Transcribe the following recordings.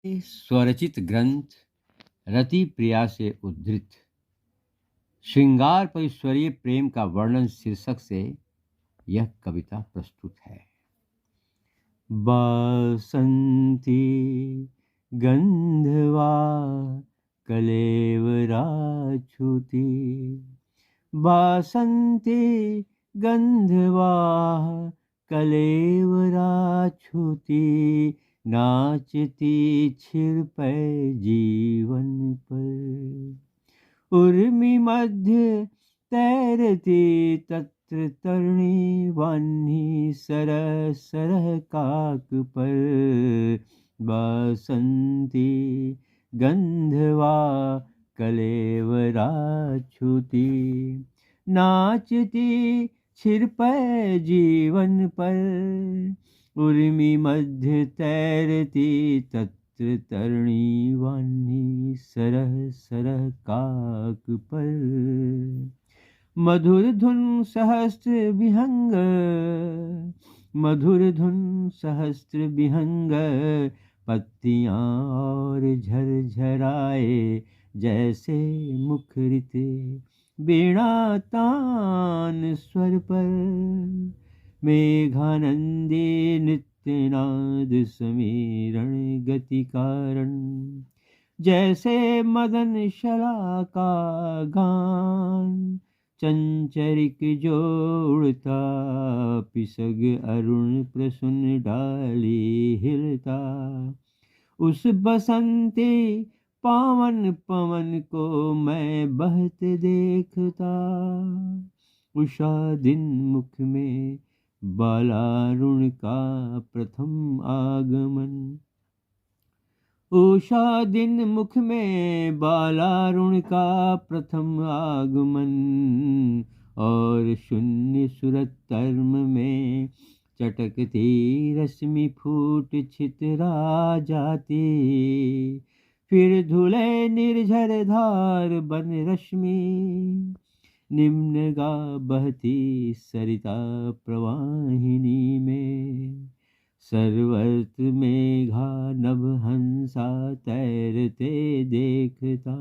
स्वरचित ग्रंथ रति प्रिया से उद्धृत श्रृंगार पर ईश्वरीय प्रेम का वर्णन शीर्षक से यह कविता प्रस्तुत है। बासंती गंधवा कलेवराछुती, बासंती गंधवा कलेवराछुती, नाचती छिर पे जीवन पर। उर्मी मध्य तैरती तत्र तरणी वान्ही, सरह सरह काक पर। बसंती गंधवा कलेवराछुती, नाचती छिर पे जीवन पर। उर्मी मध्य तैरती तत्र तरणी वान्ही, सरह सरह काक पर। मधुर धुन सहस्त्र विहंग, मधुर धुन सहस्त्र विहंग, पत्तियां और झरझराए जैसे मुखरित वीणा तान स्वर पर। मेघानंदी नित्यनाद समीरण गति कारण, जैसे मदन शला का गान। चंचरिक जो उड़ता पिसग अरुण प्रसून डाली हिलता, उस बसंती पावन पवन को मैं बहते देखता। उषा दिन मुख में बालारुण का प्रथम आगमन, उषा दिन मुख में बालारुण का प्रथम आगमन। और शून्य सुरत तर्म में चटकती रश्मि फूट छितरा जाती। फिर धुले निर्झर धार बन रश्मि, निम्न गा बहती सरिता प्रवाहिनी में। सर्वत्र मेघा नभ हंसा तैरते देखता,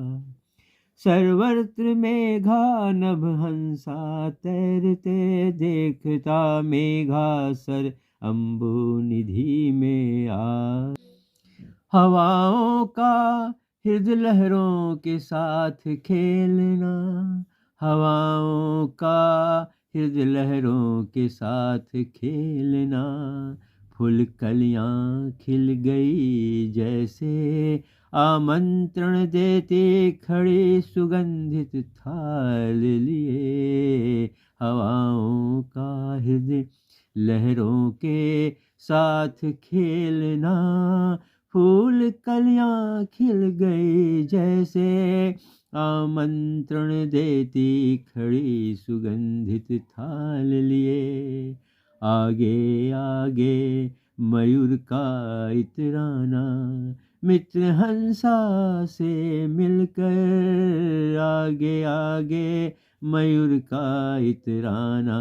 सर्वत्र मेघा नभ हंसा तैरते देखता। मेघा सर अम्बु निधि में आ, हवाओं का हृदय लहरों के साथ खेलना। हवाओं का हृदय लहरों के साथ खेलना। फूल कलियां खिल गई जैसे आमंत्रण देते खड़े सुगंधित थाल लिए। हवाओं का हृदय लहरों के साथ खेलना। फूल कलियां खिल गई जैसे आमंत्रण देती खड़ी सुगंधित थाल लिए। आगे आगे मयूर का इतराना, मित्र हंसा से मिलकर। आगे आगे मयूर का इतराना,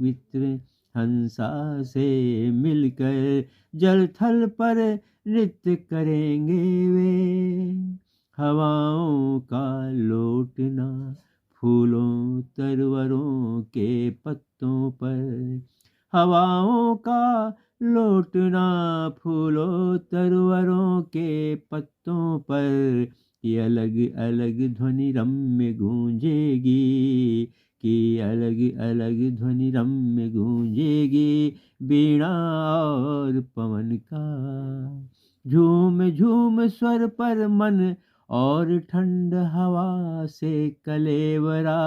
मित्र हंसा से मिलकर। जल थल पर नृत्य करेंगे वे, हवाओं का लौटना फूलों तरवरों के पत्तों पर। हवाओं का लौटना फूलों तरवरों के पत्तों पर। ये अलग अलग ध्वनि रम्य गूंजेगी, कि अलग अलग ध्वनि रम्य गूंजेगी। वीणा और पवन का झूम झूम स्वर पर मन, और ठंड हवा से कलेवरा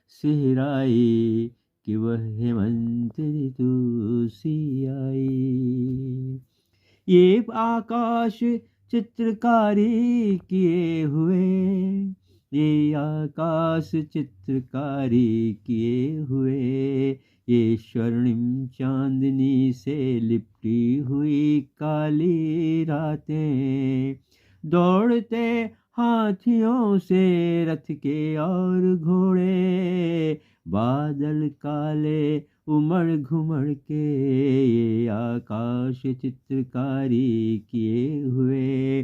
सिहराई, कि वह हेमंत ऋतु सी आई। ये आकाश चित्रकारी किए हुए, ये आकाश चित्रकारी किए हुए। ये स्वर्णिम चांदनी से लिपटी हुई काली रातें। दौड़ते हाथियों से रथ के और घोड़े, बादल काले उमड़ घुमड़ के। ये आकाश चित्रकारी किए हुए,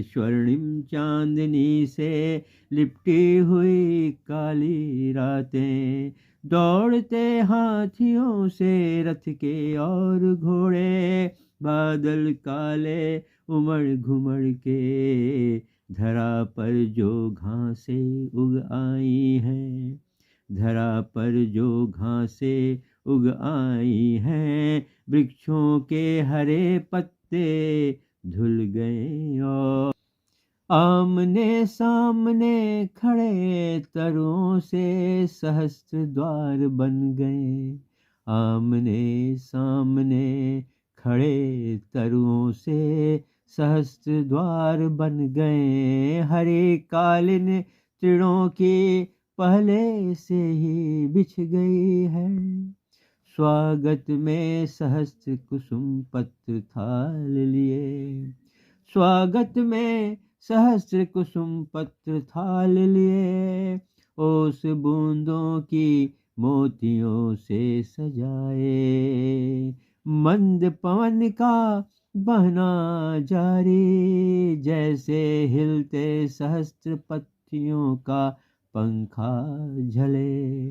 स्वर्णिम चांदनी से लिपटी हुई काली रातें, दौड़ते हाथियों से रथ के और घोड़े, बादल काले उमड़ घुमड़ के, धरा पर जो घासें उग आई हैं, धरा पर जो घासें उग आई हैं, वृक्षों के हरे पत्ते धुल गए और आमने सामने खड़े तरुओं से सहस्त्र द्वार बन गए, आमने सामने खड़े तरुओं से सहस्त्र द्वार बन गए, हरे कालीन तृणों की पहले से ही बिछ गई है, स्वागत में सहस्त्र कुसुम पत्र थाल लिए, स्वागत में सहस्त्र कुसुम पत्र थाल लिए, ओस बूंदों की मोतियों से सजाए, मंद पवन का बहना जारी, जैसे हिलते सहस्त्र पत्तियों का पंखा झले,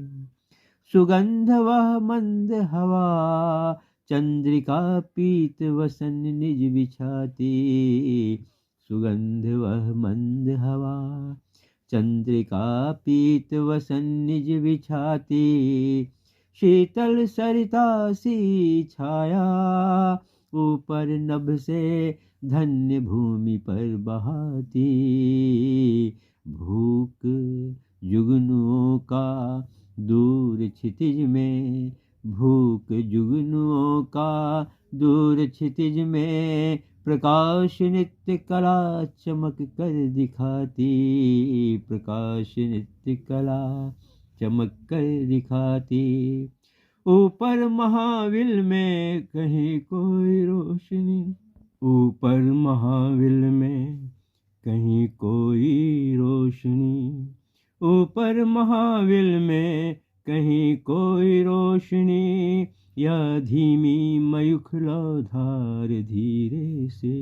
सुगंध वह मंद हवा, चंद्रिका पीत वसन निज बिछाती, सुगंध वह मंद हवा, चंद्रिका पीत वसन निज बिछाती, शीतल सरिता सी छाया, ऊपर नभ से धन्य भूमि पर बहाती, भूख जुगनुओं का दूर क्षितिज में, भूख जुगनुओं का दूर क्षितिज में, प्रकाश नित्य कला चमक कर दिखाती, प्रकाश नित्य कला चमक कर दिखाती, ऊपर महाविल में कहीं कोई रोशनी, ऊपर महाविल में कहीं कोई रोशनी, ऊपर महाविल में कहीं कोई रोशनी, या धीमी मयूखला धार धीरे से,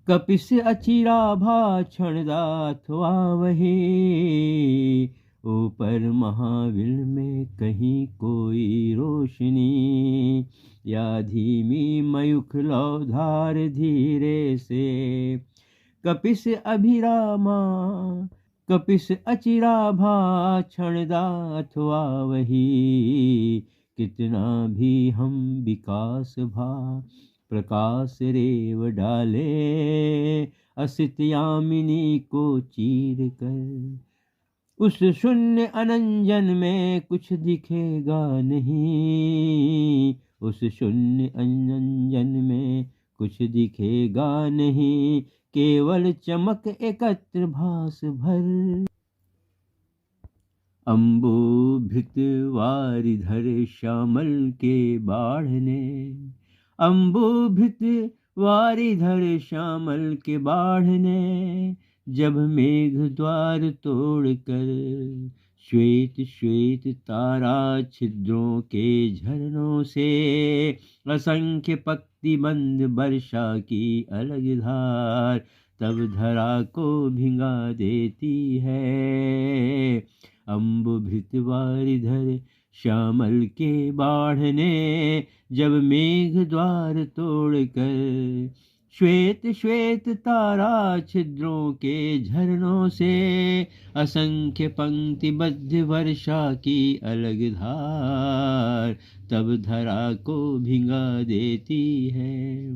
कपिस अचिराभा क्षणदाथवा वही, ऊपर महाविल में कहीं कोई रोशनी, या धीमी मयूखला धार धीरे से, कपिस अभिरामा कपिस अचिराभा क्षणदा अथवा वही, कितना भी हम विकास भा प्रकाश रेव डाले, असित यामिनी को चीर कर, उस शून्य अनंजन में कुछ दिखेगा नहीं, उस शून्य अनंजन में कुछ दिखेगा नहीं, केवल चमक एकत्र भास भर, अम्बुभित वारिधर श्यामल के बाढ़ ने, अम्बुभित वारिधर श्यामल के बाढ़ ने, जब मेघ द्वार तोड़कर श्वेत श्वेत तारा छिद्रों के झरनों से, असंख्य पंक्तिबंद वर्षा की अलग धार तब धरा को भिंगा देती है, अम्बुभित वारिधर श्यामल के बाढ़ ने, जब मेघ द्वार तोड़कर श्वेत श्वेत तारा छिद्रों के झरनों से, असंख्य पंक्तिबद्ध वर्षा की अलग धार तब धरा को भिंगा देती है,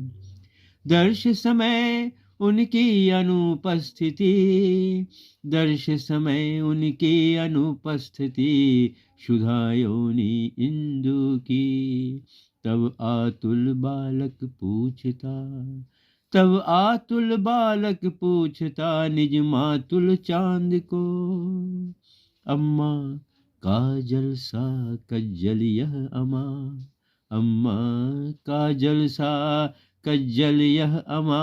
दर्श समय उनकी अनुपस्थिति, दर्श समय उनकी अनुपस्थिति, क्षुधा योनि इंदु की, तब आतुल बालक पूछता, तब आतुल बालक पूछता निज मातुल चांद को, अम्मा काजल सा कज्जल यह अमा, अम्मा काजल सा कज्जल यह अमा,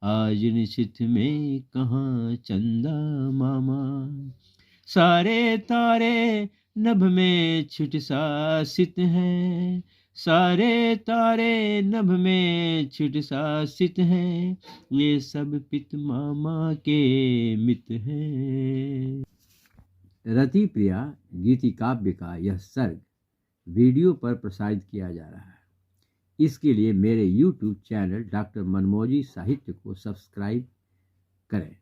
आज निशिथ में कहाँ चंदा मामा, सारे तारे नभ में छिट सा सित हैं, सारे तारे नभ में छिट शासित हैं, ये सब पित मामा के मित हैं। रति प्रिया गीति काव्य का यह सर्ग वीडियो पर प्रसारित किया जा रहा है। इसके लिए मेरे YouTube चैनल डॉक्टर मनमोजी साहित्य को सब्सक्राइब करें।